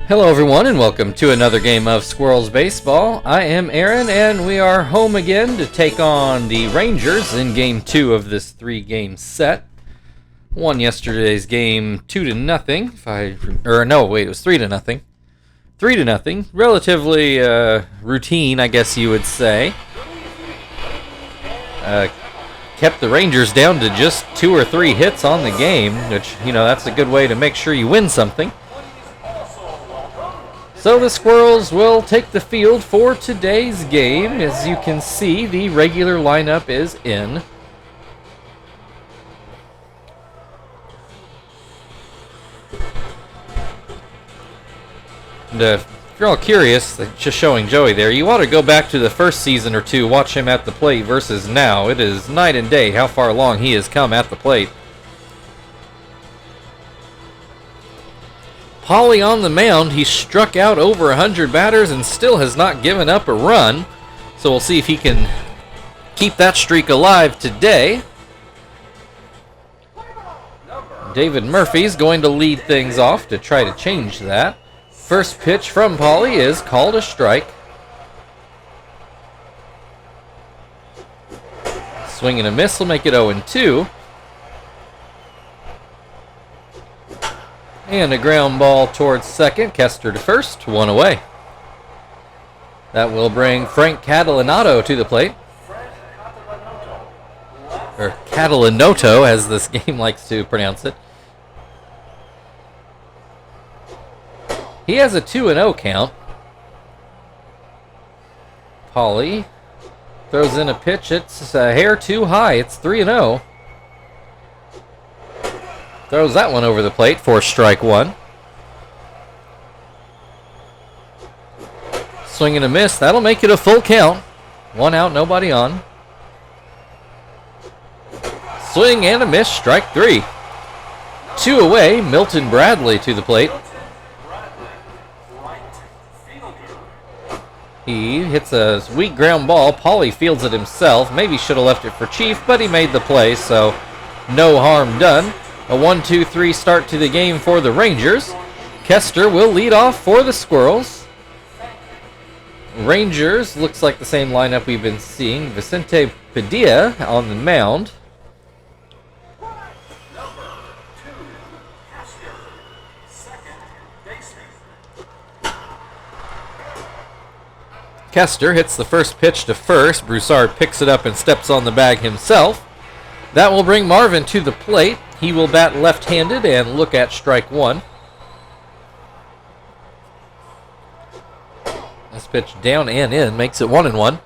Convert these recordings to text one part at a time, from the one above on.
Hello everyone and welcome to another game of Squirrels Baseball. I am Aaron and we are home again to take on the Rangers in game 2 of this 3-game set. Won yesterday's game 2-0. It was 3-0. 3-0. Relatively routine, I guess you would say. Kept the Rangers down to just 2 or 3 hits on the game, which, that's a good way to make sure you win something. So the Squirrels will take the field for today's game. As you can see, the regular lineup is in. And if you're all curious, just showing Joey there, you ought to go back to the first season or two, watch him at the plate versus now. It is night and day how far along he has come at the plate. Paulie on the mound. He struck out over 100 batters and still has not given up a run. So we'll see if he can keep that streak alive today. David Murphy's going to lead things off to try to change that. First pitch from Paulie is called a strike. Swing and a miss will make it 0-2. And a ground ball towards second. Kester to first. 1 away. That will bring Frank Catalanoto to the plate. Or Catalanoto, as this game likes to pronounce it. He has a 2-0 count. Paulie throws in a pitch. It's a hair too high. It's 3-0. Throws that one over the plate for strike one. Swing and a miss. That'll make it a full count. 1 out, nobody on. Swing and a miss. Strike 3. 2 away. Milton Bradley to the plate. He hits a weak ground ball. Paulie fields it himself. Maybe should have left it for Chief, but he made the play, so no harm done. A 1-2-3 start to the game for the Rangers. Kester will lead off for the Squirrels. Rangers looks like the same lineup we've been seeing. Vicente Padilla on the mound. Kester hits the first pitch to first. Broussard picks it up and steps on the bag himself. That will bring Marvin to the plate. He will bat left-handed and look at strike 1. This pitch down and in makes it 1-1.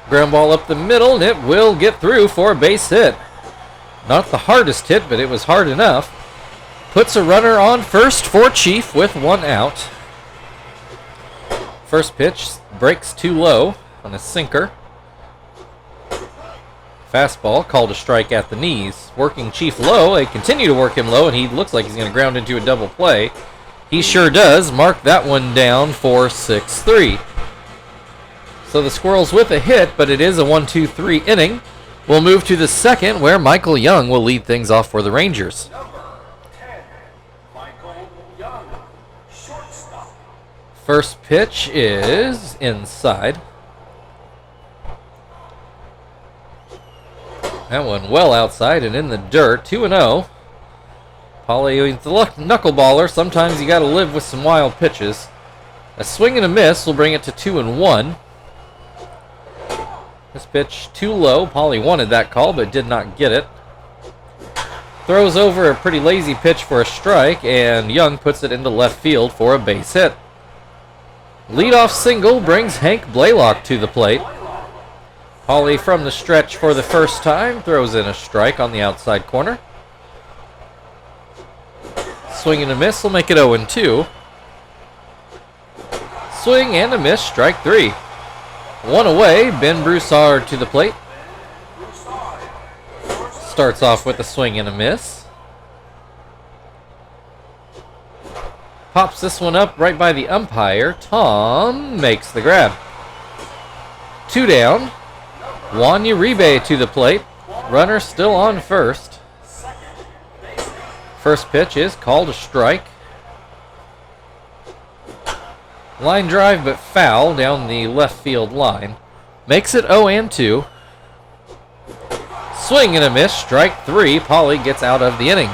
Ground ball up the middle, and it will get through for a base hit. Not the hardest hit, but it was hard enough. Puts a runner on first for Chief with 1 out. First pitch breaks too low on a sinker. Fastball called a strike at the knees. Working Chief low. They continue to work him low, and he looks like he's going to ground into a double play. He sure does. Mark that one down for 6-3. So the Squirrels with a hit, but it is a 1-2-3 inning. We'll move to the second, where Michael Young will lead things off for the Rangers. First pitch is inside. That one well outside and in the dirt. 2-0. Paulie, the knuckleballer. Sometimes you got to live with some wild pitches. A swing and a miss will bring it to 2-1. This pitch too low. Paulie wanted that call but did not get it. Throws over a pretty lazy pitch for a strike, and Young puts it into left field for a base hit. Leadoff single brings Hank Blaylock to the plate. Paulie from the stretch for the first time throws in a strike on the outside corner. Swing and a miss will make it 0-2. Swing and a miss, strike 3. 1 away, Ben Broussard to the plate. Starts off with a swing and a miss. Pops this one up right by the umpire. Tom makes the grab. 2 down. Juan Uribe to the plate. Runner still on first. First pitch is called a strike. Line drive, but foul down the left field line. Makes it 0-2. Swing and a miss, strike 3. Polly gets out of the inning.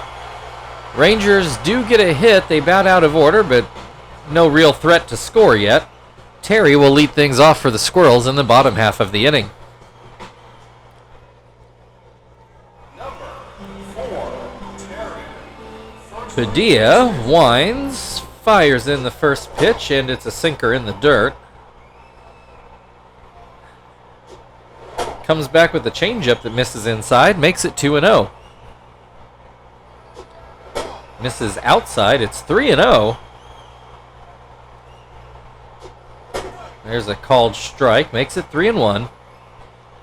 Rangers do get a hit. They bat out of order, but no real threat to score yet. Terry will lead things off for the Squirrels in the bottom half of the inning. Padilla winds, fires in the first pitch, and it's a sinker in the dirt. Comes back with a changeup that misses inside, makes it 2-0. Misses outside, it's 3-0. There's a called strike, makes it 3-1.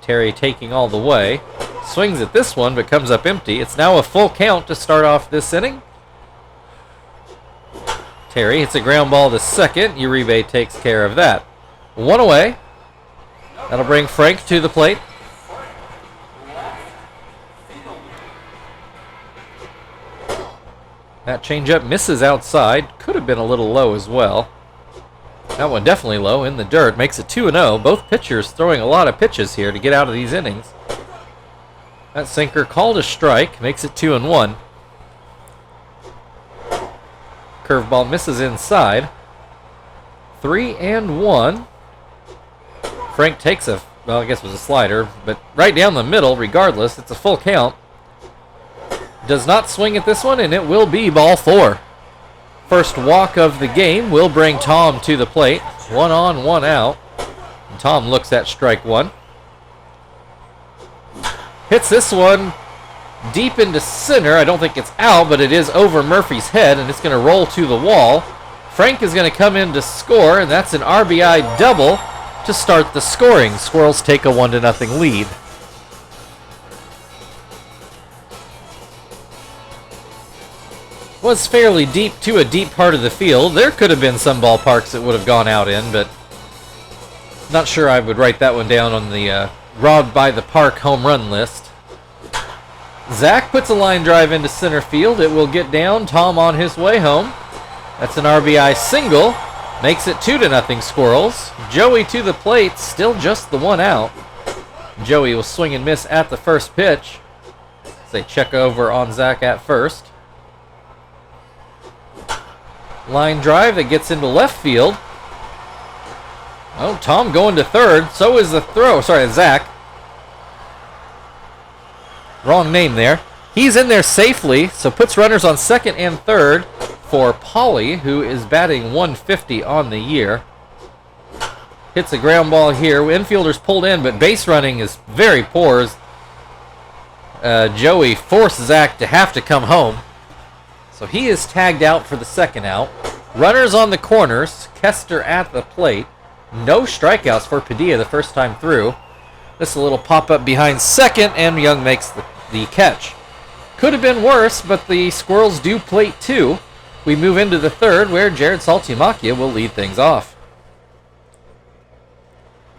Terry taking all the way. Swings at this one, but comes up empty. It's now a full count to start off this inning. Terry hits a ground ball to second. Uribe takes care of that. One away. That'll bring Frank to the plate. That changeup misses outside. Could have been a little low as well. That one definitely low in the dirt. Makes it 2-0. Both pitchers throwing a lot of pitches here to get out of these innings. That sinker called a strike. Makes it 2-1. Curveball misses inside. 3-1. Frank takes a, well, I guess it was a slider, but right down the middle regardless. It's a full count. Does not swing at this one, and it will be ball 4. First walk of the game will bring Tom to the plate. 1 on, 1 out. And Tom looks at strike 1. Hits this one deep into center. I don't think it's out, but it is over Murphy's head, and it's going to roll to the wall. Frank is going to come in to score, and that's an RBI double to start the scoring. Squirrels take a 1-0 lead. Was fairly deep to a deep part of the field. There could have been some ballparks that would have gone out in, but not sure I would write that one down on the robbed by the park home run list. Zach puts a line drive into center field. It will get down. Tom on his way home. That's an RBI single. Makes it 2-0 Squirrels. Joey to the plate. Still just the 1 out. Joey will swing and miss at the first pitch. They check over on Zach at first. Line drive that gets into left field. Oh, Tom going to third. So is the throw. Sorry, Zach. Wrong name there. He's in there safely, so puts runners on second and third for Pauly, who is batting 150 on the year. Hits a ground ball here. Infielders pulled in, but base running is very poor. Joey forced Zach to have to come home. So he is tagged out for the second out. Runners on the corners. Kester at the plate. No strikeouts for Padilla the first time through. This a little pop-up behind second, and Young makes the catch. Could have been worse, but the Squirrels do plate 2. We move into the third, where Jared Saltimacchia will lead things off.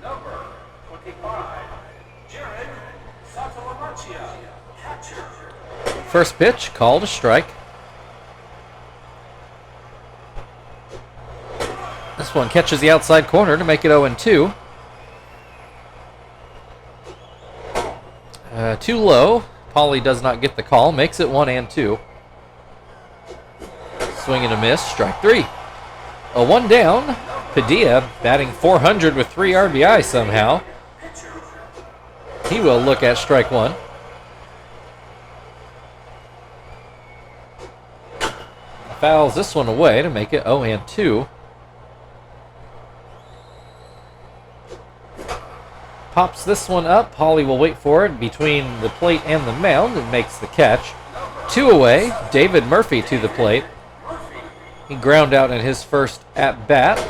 Number 25, Jared Saltimacchia, catcher. First pitch, called a strike. This one catches the outside corner to make it 0-2. Too low. Pauly does not get the call. Makes it 1-2. Swing and a miss. Strike 3. A 1 down. Padilla batting .400 with 3 RBI somehow. He will look at strike 1. Fouls this one away to make it 0-2. Pops this one up. Pauly will wait for it between the plate and the mound and makes the catch. 2 away. David Murphy to the plate. He ground out in his first at-bat.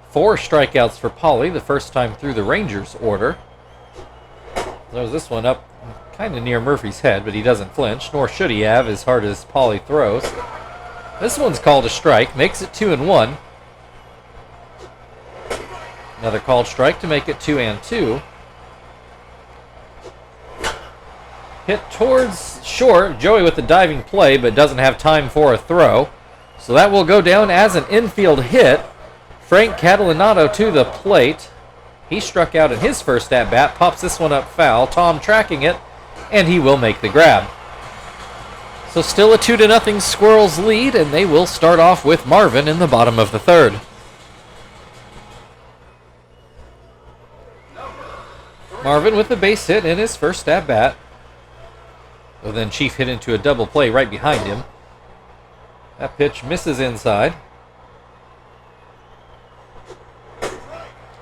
4 strikeouts for Pauly, the first time through the Rangers order. Throws this one up kind of near Murphy's head, but he doesn't flinch, nor should he have as hard as Pauly throws. This one's called a strike. Makes it 2-1. Another called strike to make it 2-2. Hit towards short. Joey with the diving play, but doesn't have time for a throw. So that will go down as an infield hit. Frank Catalinato to the plate. He struck out in his first at-bat. Pops this one up foul. Tom tracking it, and he will make the grab. So still a 2-0 Squirrels lead, and they will start off with Marvin in the bottom of the third. Marvin with the base hit in his first at-bat. Well, then Chief hit into a double play right behind him. That pitch misses inside.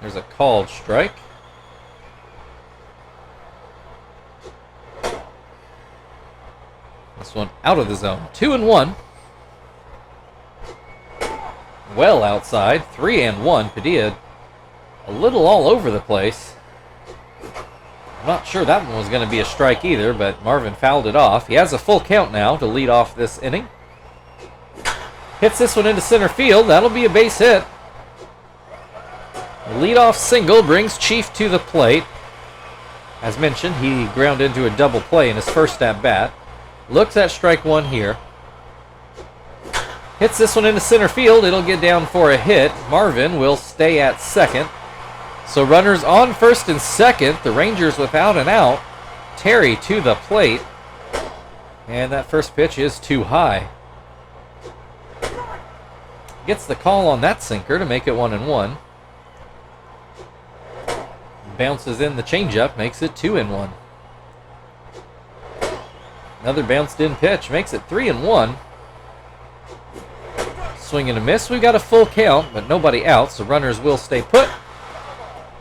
There's a called strike. This one out of the zone. 2-1. Well outside. 3-1. Padilla a little all over the place. I'm not sure that one was going to be a strike either, but Marvin fouled it off. He has a full count now to lead off this inning. Hits this one into center field. That'll be a base hit. Leadoff single brings Chief to the plate. As mentioned, he ground into a double play in his first at-bat. Looks at strike one here. Hits this one into center field. It'll get down for a hit. Marvin will stay at second. So runners on first and second. The Rangers without an out. Terry to the plate. And that first pitch is too high. Gets the call on that sinker to make it 1-1. Bounces in the changeup, makes it 2-1. Another bounced in pitch, makes it 3-1. Swing and a miss. We've got a full count, but nobody out, so runners will stay put.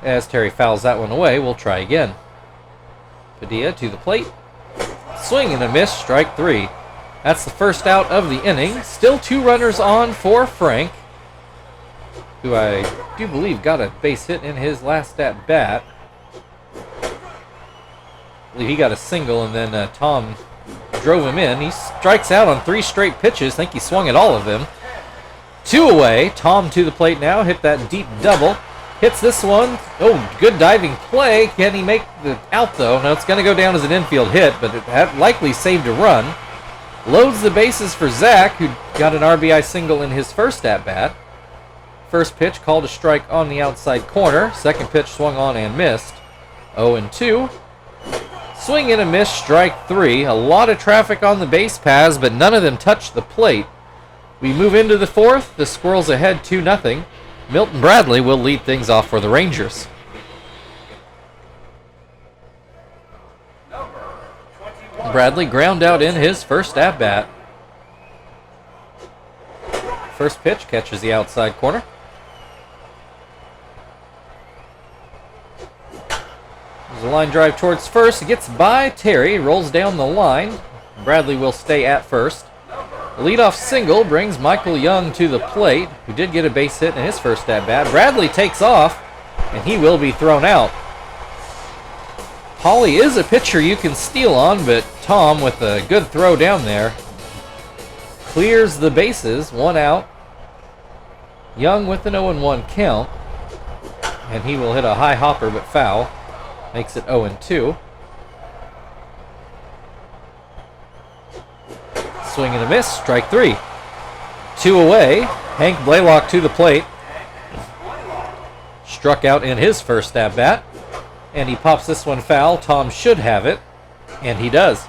As Terry fouls that one away, we'll try again. Padilla to the plate. Swing and a miss, strike three. That's the first out of the inning. Still two runners on for Frank, who I do believe got a base hit in his last at-bat. I believe he got a single, and then Tom drove him in. He strikes out on 3 straight pitches. I think he swung at all of them. 2 away. Tom to the plate now. Hit that deep double. Hits this one. Oh, good diving play. Can he make the out, though? No, it's going to go down as an infield hit, but it had likely saved a run. Loads the bases for Zach, who got an RBI single in his first at-bat. First pitch called a strike on the outside corner. Second pitch swung on and missed. 0-2. Swing and a miss, strike 3. A lot of traffic on the base paths, but none of them touched the plate. We move into the fourth. The Squirrels ahead 2-0. Milton Bradley will lead things off for the Rangers. Bradley ground out in his first at-bat. First pitch catches the outside corner. There's a line drive towards first. It gets by Terry, rolls down the line. Bradley will stay at first. A leadoff single brings Michael Young to the plate, who did get a base hit in his first at-bat. Bradley takes off, and he will be thrown out. Pauly is a pitcher you can steal on, but Tom, with a good throw down there, clears the bases, 1 out. Young with an 0-1 count, and he will hit a high hopper but foul. Makes it 0-2. Swing and a miss, strike 3. 2 away. Hank Blaylock to the plate. Struck out in his first at-bat, and he pops this one foul. Tom should have it, and he does.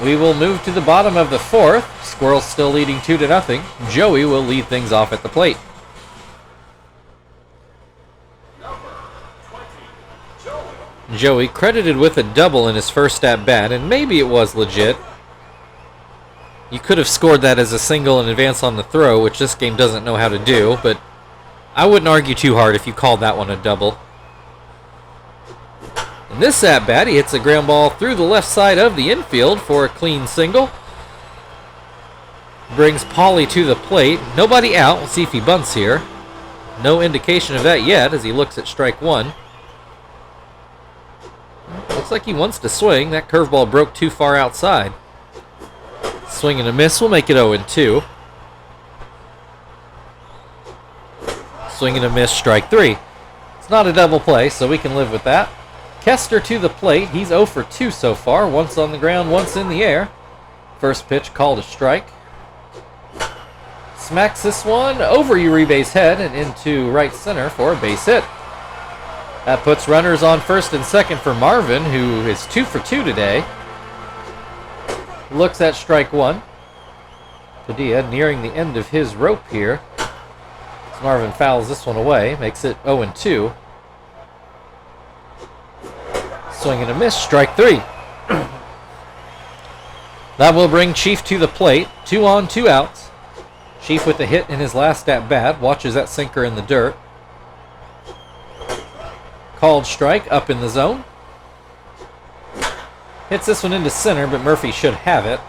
We will move to the bottom of the fourth. Squirrels still leading 2-0. Joey will lead things off at the plate. Joey credited with a double in his first at-bat, and maybe it was legit. You could have scored that as a single and advance on the throw, which this game doesn't know how to do, but I wouldn't argue too hard if you called that one a double. In this at-bat, he hits a ground ball through the left side of the infield for a clean single. Brings Pauly to the plate. Nobody out. We'll see if he bunts here. No indication of that yet as he looks at strike 1. Looks like he wants to swing. That curveball broke too far outside. Swing and a miss will make it 0-2. Swing and a miss, strike 3. It's not a double play, so we can live with that. Kester to the plate. He's 0 for 2 so far. Once on the ground, once in the air. First pitch called a strike. Smacks this one over Uribe's head and into right center for a base hit. That puts runners on first and second for Marvin, who is 2 for 2 today. Looks at strike one. Padilla nearing the end of his rope here. As Marvin fouls this one away, makes it 0-2. Swing and a miss, strike 3. That will bring Chief to the plate. 2 on, 2 outs. Chief with a hit in his last at bat. Watches that sinker in the dirt. Called strike up in the zone. Hits this one into center, but Murphy should have it.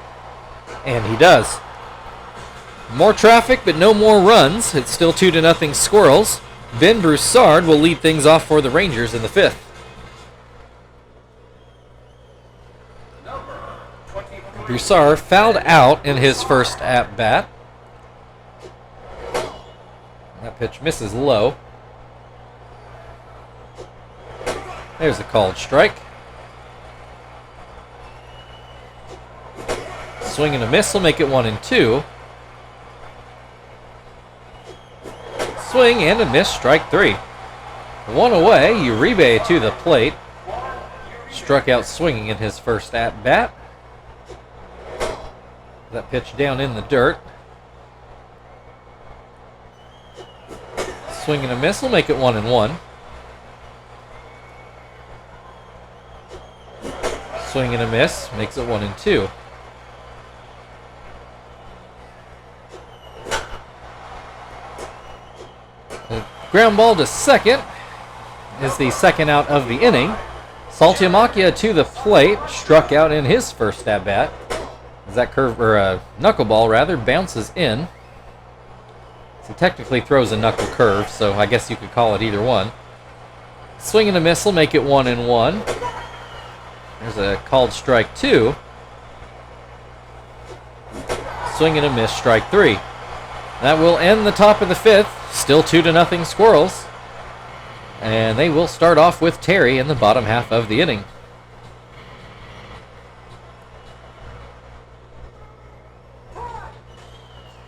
And he does. More traffic, but no more runs. It's still 2-0 Squirrels. Ben Broussard will lead things off for the Rangers in the 5th. Broussard fouled out in his first at-bat. That pitch misses low. There's a called strike. Swing and a miss will make it 1-2. Swing and a miss, strike 3. 1 away, Uribe to the plate. Struck out swinging in his first at-bat. That pitch down in the dirt. Swing and a miss will make it 1-1. Swing and a miss makes it 1-2. The ground ball to second is the second out of the inning. Saltiamakia to the plate, struck out in his first at bat. As that knuckleball rather bounces in. So technically throws a knuckle curve, so I guess you could call it either one. Swing and a miss will make it 1-1. There's a called strike 2. Swing and a miss, strike 3. That will end the top of the 5th. Still 2-0 Squirrels. And they will start off with Terry in the bottom half of the inning.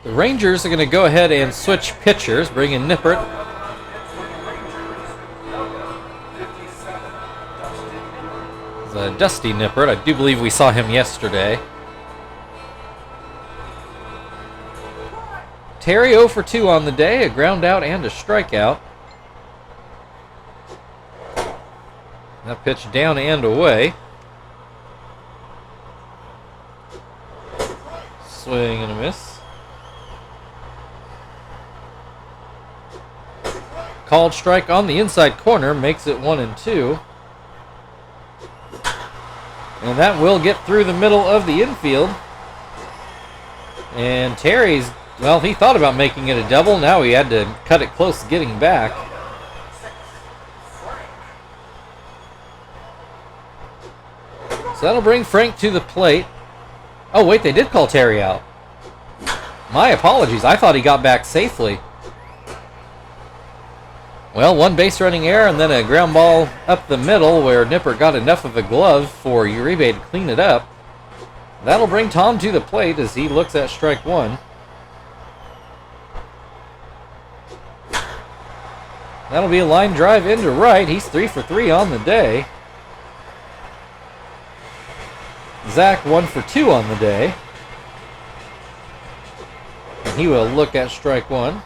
The Rangers are going to go ahead and switch pitchers, bring in Nippert. It's a Dusty Nippert. I do believe we saw him yesterday. Terry 0 for 2 on the day, a ground out and a strikeout. That pitch down and away. Swing and a miss. Called strike on the inside corner makes it 1-2. And that will get through the middle of the infield. And Terry's, well, he thought about making it a double. Now he had to cut it close getting back. So that'll bring Frank to the plate. Oh, wait, they did call Terry out. My apologies. I thought he got back safely. Well, one base running error and then a ground ball up the middle where Nippert got enough of a glove for Uribe to clean it up. That'll bring Tom to the plate as he looks at strike 1. That'll be a line drive into right. He's 3 for 3 on the day. Zach 1 for 2 on the day. And he will look at strike 1.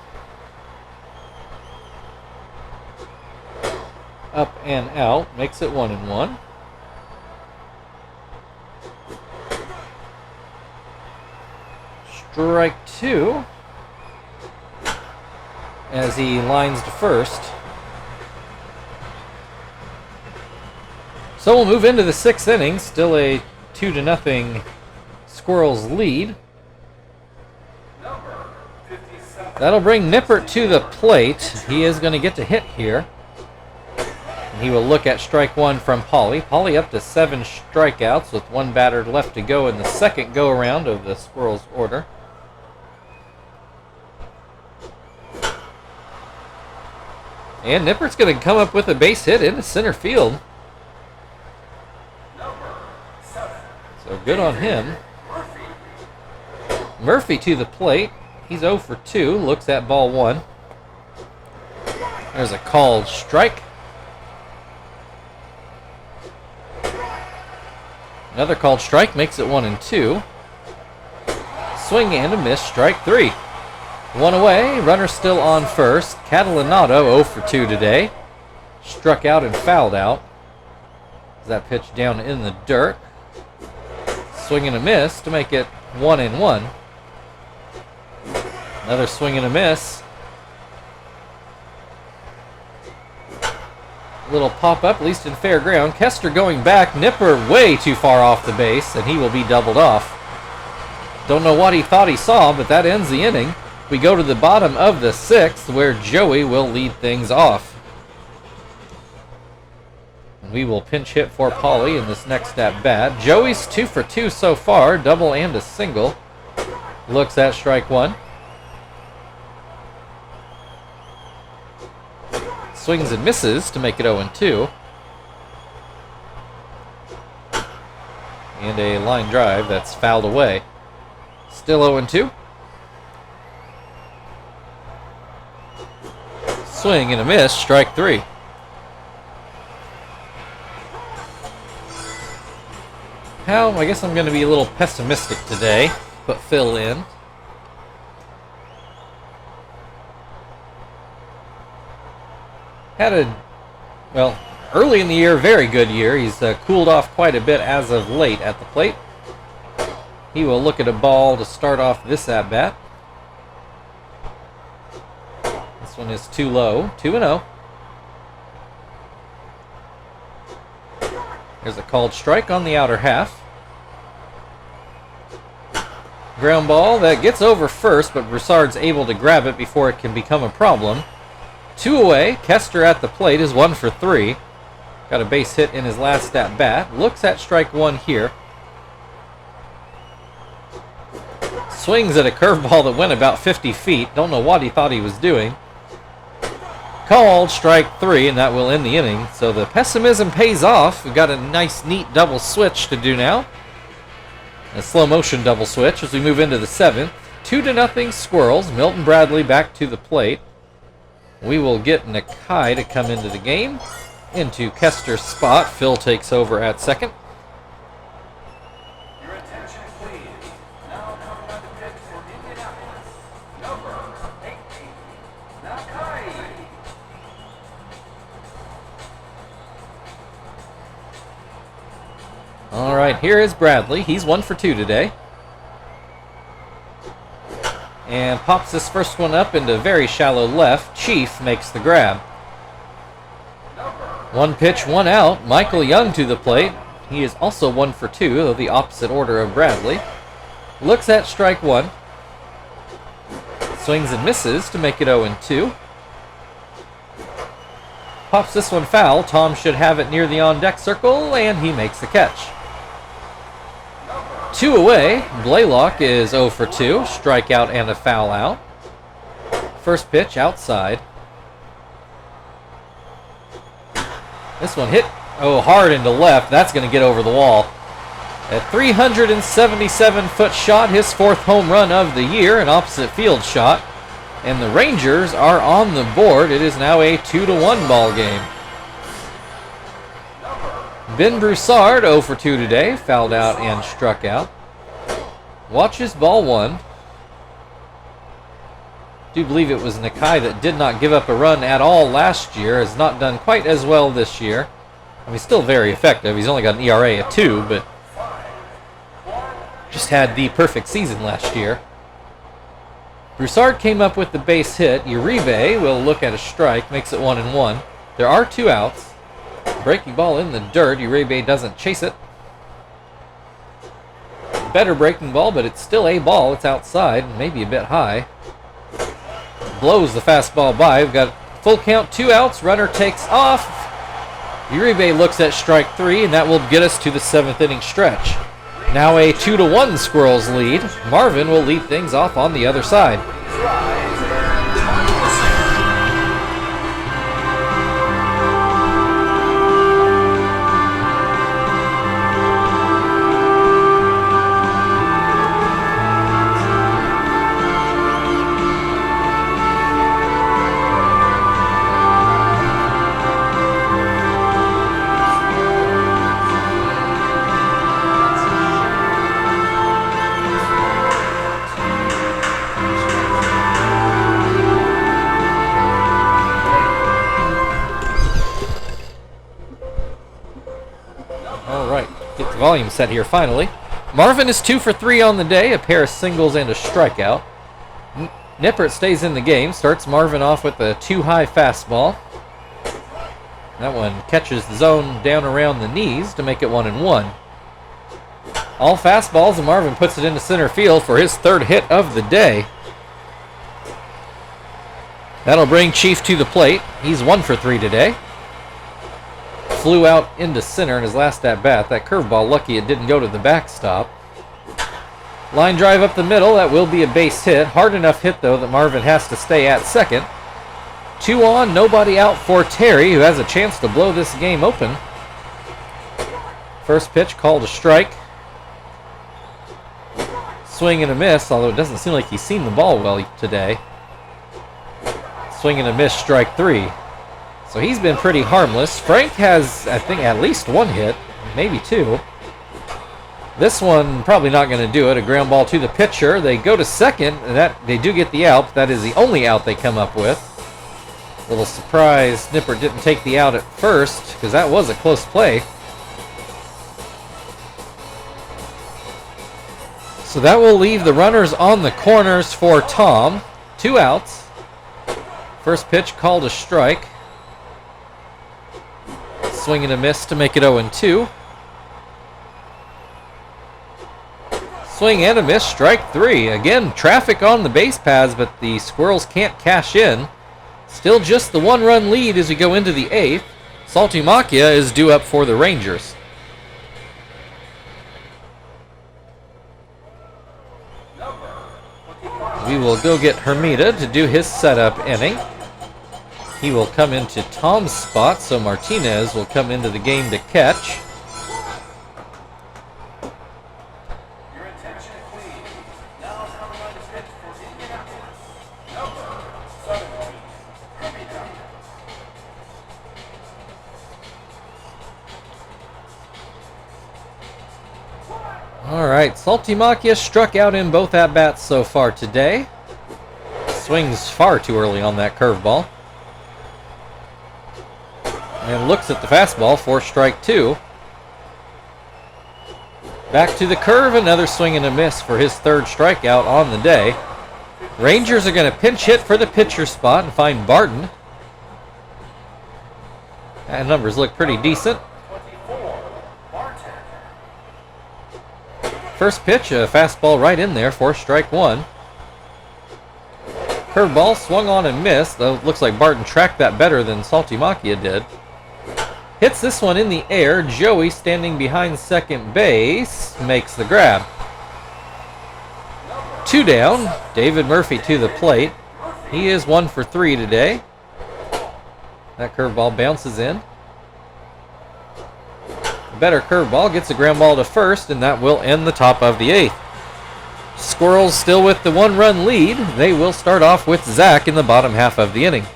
Up and out, makes it 1-1. Strike 2 as he lines to first. So we'll move into the 6th inning, still a 2-0 Squirrels lead. That'll bring Nippert to the plate. He is going to get to hit here. He will look at strike 1 from Pauly. Pauly up to 7 strikeouts with 1 batter left to go in the second go-around of the Squirrels order. And Nippert's going to come up with a base hit into center field. So good on him. Murphy to the plate. He's 0 for 2. Looks at ball 1. There's a called strike. Another called strike makes it 1 and 2. Swing and a miss, strike 3. 1 away, runner still on first. Catalinato 0 for 2 today. Struck out and fouled out. That pitch down in the dirt. Swing and a miss to make it 1 and 1. Another swing and a miss. Little pop up, at least in fair ground. Kester going back. Nipper way too far off the base, and he will be doubled off. Don't know what he thought he saw, but that ends the inning. We go to the bottom of the 6th, where Joey will lead things off. And we will pinch hit for Paulie in this next at bat. Joey's 2 for 2 so far, double and a single. Looks at strike 1. Swings and misses to make it 0 and 2. And a line drive that's fouled away. Still 0 and 2. Swing and a miss, strike 3. I guess I'm going to be a little pessimistic today. Put Phil in. Had a, well, early in the year, very good year. He's cooled off quite a bit as of late at the plate. He will look at a ball to start off this at-bat. This one is too low. 2-0. There's a called strike on the outer half. Ground ball that gets over first, but Broussard's able to grab it before it can become a problem. 2 away. Kester at the plate is 1 for 3. Got a base hit in his last at bat. Looks at strike 1 here. Swings at a curveball that went about 50 feet. Don't know what he thought he was doing. Called strike 3, and that will end the inning. So the pessimism pays off. We've got a nice, neat double switch to do now. A slow motion double switch as we move into the 7th. 2-0 Squirrels. Milton Bradley back to the plate. We will get Nakai to come into the game. Into Kester's spot. Phil takes over at second. Your attention, please. Now coming up to pitch for Indianapolis, number 18, Nakai. All right, here is Bradley. He's 1 for 2 today. And pops this first one up into very shallow left. Chief makes the grab. 1 pitch, 1 out. Michael Young to the plate. He is also 1 for 2, though the opposite order of Bradley. Looks at strike 1. Swings and misses to make it 0 and 2. Pops this one foul. Tom should have it near the on-deck circle, and he makes the catch. 2 away. Blaylock is 0 for 2. Strikeout and a foul out. First pitch outside. This one hit, hard into left. That's going to get over the wall. A 377-foot shot, his 4th home run of the year, an opposite field shot. And the Rangers are on the board. It is now a 2-1 ball game. Ben Broussard 0 for 2 today, fouled out and struck out. Watches ball 1. Do believe it was Nakai that did not give up a run at all last year. Has not done quite as well this year. I mean, still very effective. He's only got an ERA of 2, but just had the perfect season last year. Broussard came up with the base hit. Uribe will look at a strike, makes it 1 and 1. There are 2 outs. Breaking ball in the dirt. Uribe doesn't chase it. Better breaking ball, but it's still a ball. It's outside, maybe a bit high. Blows the fastball by. We've got full count, 2 outs. Runner takes off. Uribe looks at strike 3, and that will get us to the 7th inning stretch. Now a 2-1 Squirrels lead. Marvin will lead things off on the other side. volume set here finally. Marvin is 2 for 3 on the day, a pair of singles and a strikeout. Nippert stays in the game, starts Marvin off with a too-high fastball. That one catches the zone down around the knees to make it 1-1. All fastballs, and Marvin puts it into center field for his third hit of the day. That'll bring Chief to the plate. He's 1 for 3 today. Flew out into center in his last at-bat. That curveball, lucky it didn't go to the backstop. Line drive up the middle. That will be a base hit. Hard enough hit, though, that Marvin has to stay at second. 2 on, nobody out for Terry, who has a chance to blow this game open. First pitch called a strike. Swing and a miss, although it doesn't seem like he's seen the ball well today. Swing and a miss, strike 3. So he's been pretty harmless. Frank has, I think, at least 1 hit, maybe 2. This one probably not going to do it. A ground ball to the pitcher. They go to second, and they do get the out. That is the only out they come up with. Little surprise, Nippert didn't take the out at first, because that was a close play. So that will leave the runners on the corners for Tom. 2 outs. First pitch called a strike. Swing and a miss to make it 0-2. Swing and a miss, strike 3. Again, traffic on the base paths, but the Squirrels can't cash in. Still just the 1-run lead as we go into the 8th. Saltimachia is due up for the Rangers. We will go get Hermida to do his setup inning. He will come into Tom's spot, so Martinez will come into the game to catch. Your attention, please. Now coming on the pitch for Indianapolis, number 17, Hermida. All right, Saltimachia struck out in both at-bats so far today. Swings far too early on that curveball. And looks at the fastball for strike 2. Back to the curve, another swing and a miss for his third strikeout on the day. Rangers are going to pinch hit for the pitcher spot and find Barton. And numbers look pretty decent. 24, Martin. First pitch, a fastball right in there for strike 1. Curveball swung on and missed, though it looks like Barton tracked that better than Saltimachia did. Hits this one in the air. Joey, standing behind second base, makes the grab. 2 down. David Murphy to the plate. He is 1 for 3 today. That curveball bounces in. Better curveball gets a ground ball to first, and that will end the top of the 8th. Squirrels still with the 1-run lead. They will start off with Zach in the bottom half of the inning.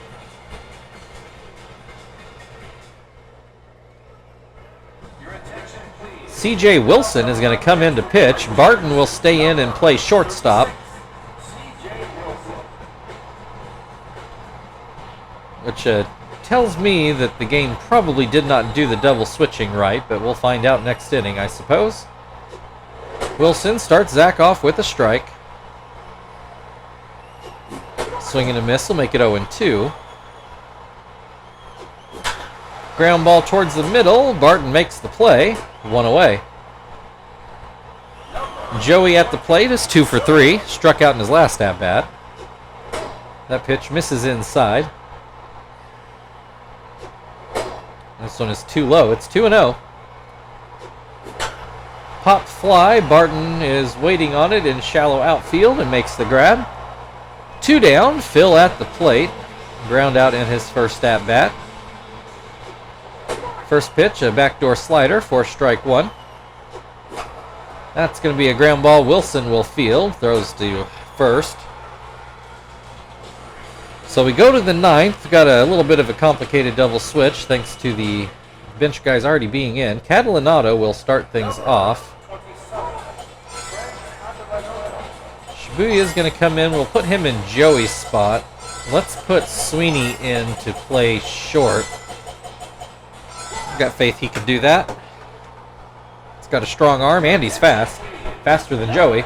C.J. Wilson is going to come in to pitch. Barton will stay in and play shortstop. Which tells me that the game probably did not do the double switching right, but we'll find out next inning, I suppose. Wilson starts Zach off with a strike. Swing and a miss will make it 0-2. Ground ball towards the middle. Barton makes the play. 1 away. Joey at the plate is 2 for 3. Struck out in his last at-bat. That pitch misses inside. This one is too low. It's 2-0. Pop fly. Barton is waiting on it in shallow outfield and makes the grab. 2 down. Phil at the plate. Ground out in his first at-bat. First pitch, a backdoor slider for strike 1. That's going to be a ground ball. Wilson will field. Throws to first. So we go to the 9th. Got a little bit of a complicated double switch thanks to the bench guys already being in. Catalinato will start things off. Shibuya is going to come in. We'll put him in Joey's spot. Let's put Sweeney in to play short. Got faith he can do that. got a strong arm, and he's fast. Faster than Joey.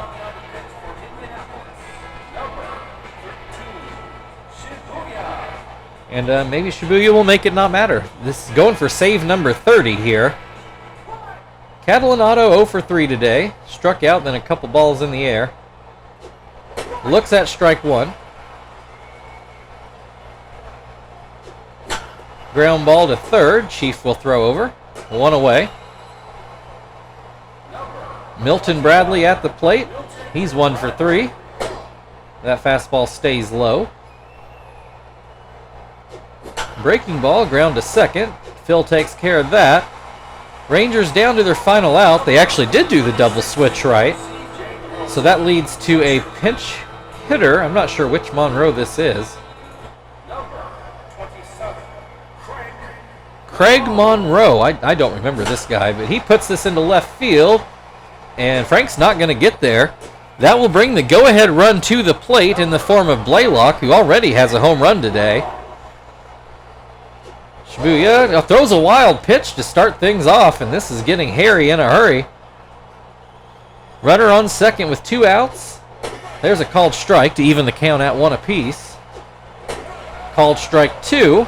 And maybe Shibuya will make it not matter. This is going for save number 30 here. Catalinato 0 for 3 today. Struck out, then a couple balls in the air. Looks at strike 1. Ground ball to third. Chief will throw over. 1 away. Milton Bradley at the plate. He's 1 for 3. That fastball stays low. Breaking ball, ground to second. Phil takes care of that. Rangers down to their final out. They actually did do the double switch right. So that leads to a pinch hitter. I'm not sure which Monroe this is. Craig Monroe. I don't remember this guy, but he puts this into left field. And Frank's not going to get there. That will bring the go-ahead run to the plate in the form of Blaylock, who already has a home run today. Shibuya throws a wild pitch to start things off, and this is getting hairy in a hurry. Runner on second with 2 outs. There's a called strike to even the count at 1 apiece. Called strike 2.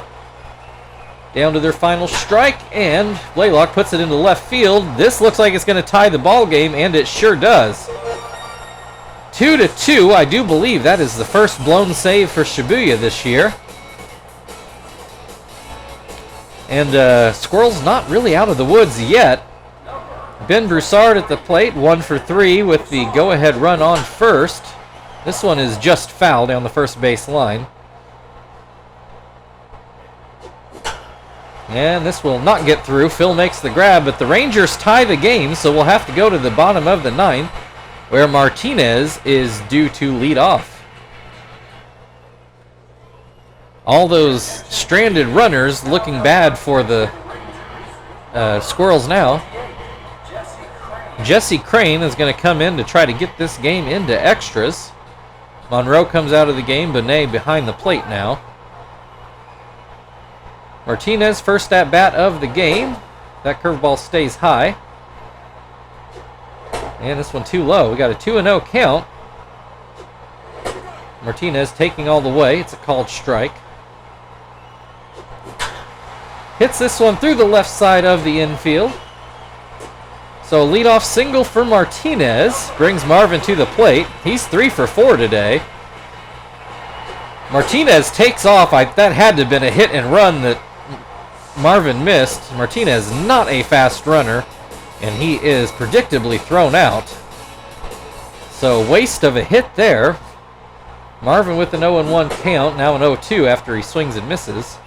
Down to their final strike, and Blaylock puts it into left field. This looks like it's going to tie the ball game, and it sure does. 2-2. I do believe that is the first blown save for Shibuya this year. And Squirrels not really out of the woods yet. Ben Broussard at the plate, 1 for 3 with the go-ahead run on first. This one is just foul down the first base line. And this will not get through. Phil makes the grab, but the Rangers tie the game, so we'll have to go to the bottom of the 9th, where Martinez is due to lead off. All those stranded runners looking bad for the Squirrels now. Jesse Crane is going to come in to try to get this game into extras. Monroe comes out of the game. Bonet behind the plate now. Martinez first at bat of the game. That curveball stays high. And this one too low. We got a 2-0 count. Martinez taking all the way. It's a called strike. Hits this one through the left side of the infield. So leadoff single for Martinez brings Marvin to the plate. He's 3 for 4 today. Martinez takes off. That had to have been a hit and run that Marvin missed. Martinez not a fast runner, and he is predictably thrown out. So waste of a hit there. Marvin with an 0-1 count, now an 0-2 after he swings and misses.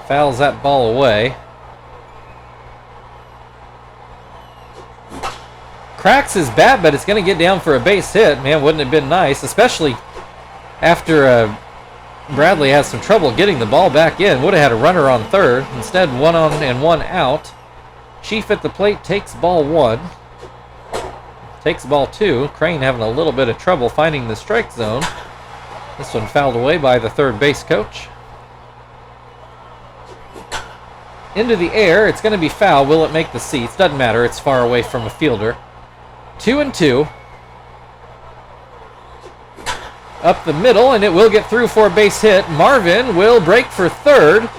Fouls that ball away. Cracks his bat, but it's going to get down for a base hit. Man, wouldn't it have been nice, especially after Bradley has some trouble getting the ball back in. Would have had a runner on third. Instead, 1 on and 1 out. Chief at the plate takes ball 1. Takes ball 2. Crane having a little bit of trouble finding the strike zone. This one fouled away by the third base coach. Into the air. It's going to be foul. Will it make the seats? Doesn't matter. It's far away from a fielder. 2-2. Up the middle, and it will get through for a base hit. Marvin will break for third.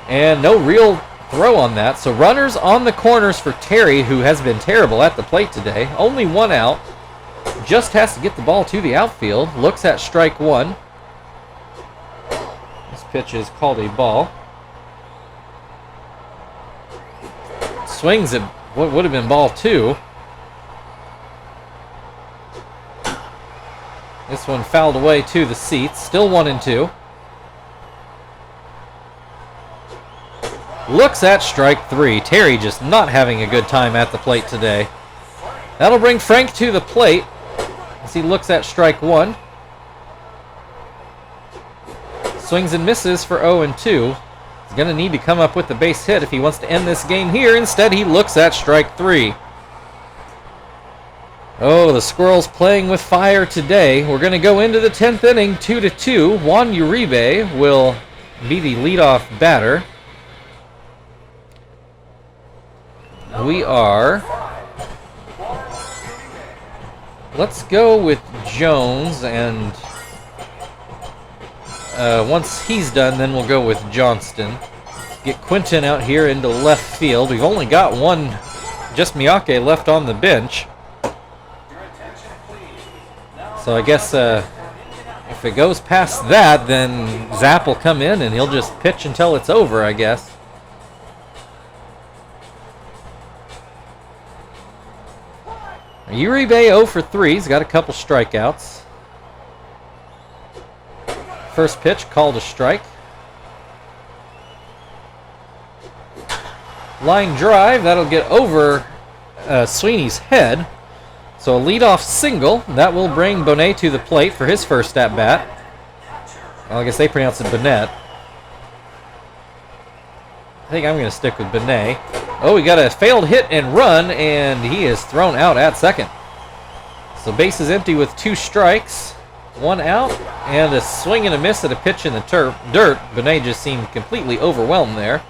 And no real throw on that. So runners on the corners for Terry, who has been terrible at the plate today. Only 1 out. Just has to get the ball to the outfield. Looks at strike 1. This pitch is called a ball. Swings at what would have been ball 2. This one fouled away to the seats. Still 1-2. Looks at strike 3. Terry just not having a good time at the plate today. That'll bring Frank to the plate as he looks at strike 1. Swings and misses for 0-2. He's going to need to come up with the base hit if he wants to end this game here. Instead, he looks at strike 3. Oh, the Squirrels playing with fire today. We're going to go into the 10th inning, 2-2. Juan Uribe will be the leadoff batter. we are... Let's go with Jones, and once he's done, then we'll go with Johnston. Get Quinton out here into left field. We've only got one, just Miyake, left on the bench. So I guess if it goes past that, then Zapp will come in and he'll just pitch until it's over, I guess. Uribe 0 for 3. He's got a couple strikeouts. First pitch called a strike. Line drive, that'll get over Sweeney's head. So a leadoff single, that will bring Bonet to the plate for his first at-bat. Well, I guess they pronounce it Bonnet. I think I'm going to stick with Bonet. Oh, we got a failed hit and run, and he is thrown out at second. So base is empty with 2 strikes, 1 out, and a swing and a miss at a pitch in the dirt. Bonet just seemed completely overwhelmed there.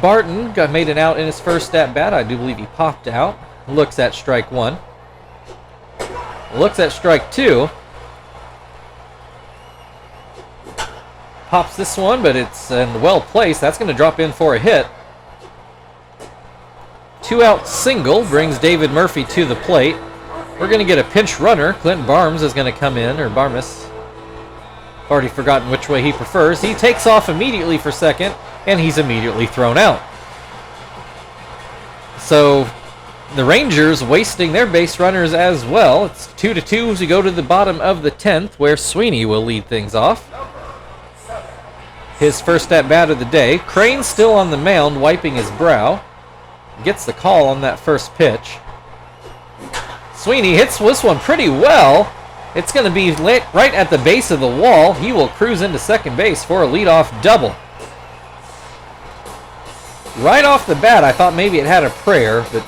Barton made an out in his first at-bat. I do believe he popped out. Looks at strike 1. Looks at strike 2. Pops this one, but it's well placed. That's going to drop in for a hit. 2-out single brings David Murphy to the plate. We're going to get a pinch runner. Clint Barnes is going to come in, or Barmas. Already forgotten which way he prefers. He takes off immediately for second, and he's immediately thrown out. So the Rangers wasting their base runners as well. It's 2-2 as we go to the bottom of the 10th, where Sweeney will lead things off. His first at-bat of the day. Crane still on the mound, wiping his brow. Gets the call on that first pitch. Sweeney hits this one pretty well. It's going to be right at the base of the wall. He will cruise into second base for a leadoff double. Right off the bat, I thought maybe it had a prayer, but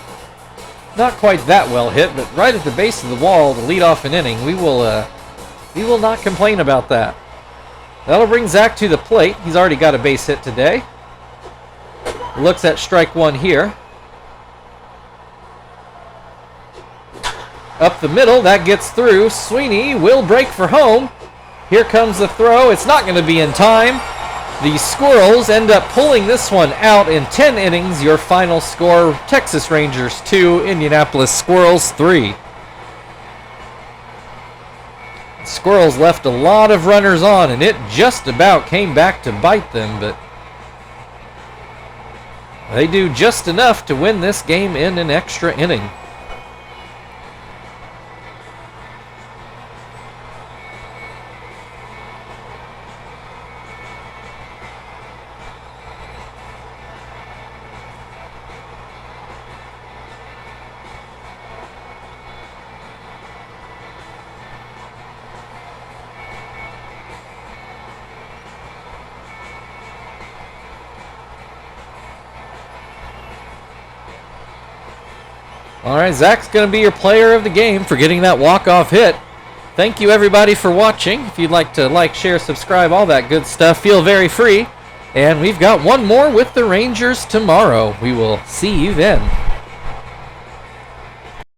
not quite that well hit. But right at the base of the wall to lead off an inning, we will not complain about that. That'll bring Zach to the plate. He's already got a base hit today. Looks at strike 1 here. Up the middle, that gets through. Sweeney will break for home. Here comes the throw. It's not going to be in time. The Squirrels end up pulling this one out in 10 innings. Your final score, Texas Rangers 2, Indianapolis Squirrels 3. Squirrels left a lot of runners on, and it just about came back to bite them, but they do just enough to win this game in an extra inning. All right, Zach's going to be your player of the game for getting that walk-off hit. Thank you, everybody, for watching. If you'd like to like, share, subscribe, all that good stuff, feel very free. And we've got one more with the Rangers tomorrow. We will see you then.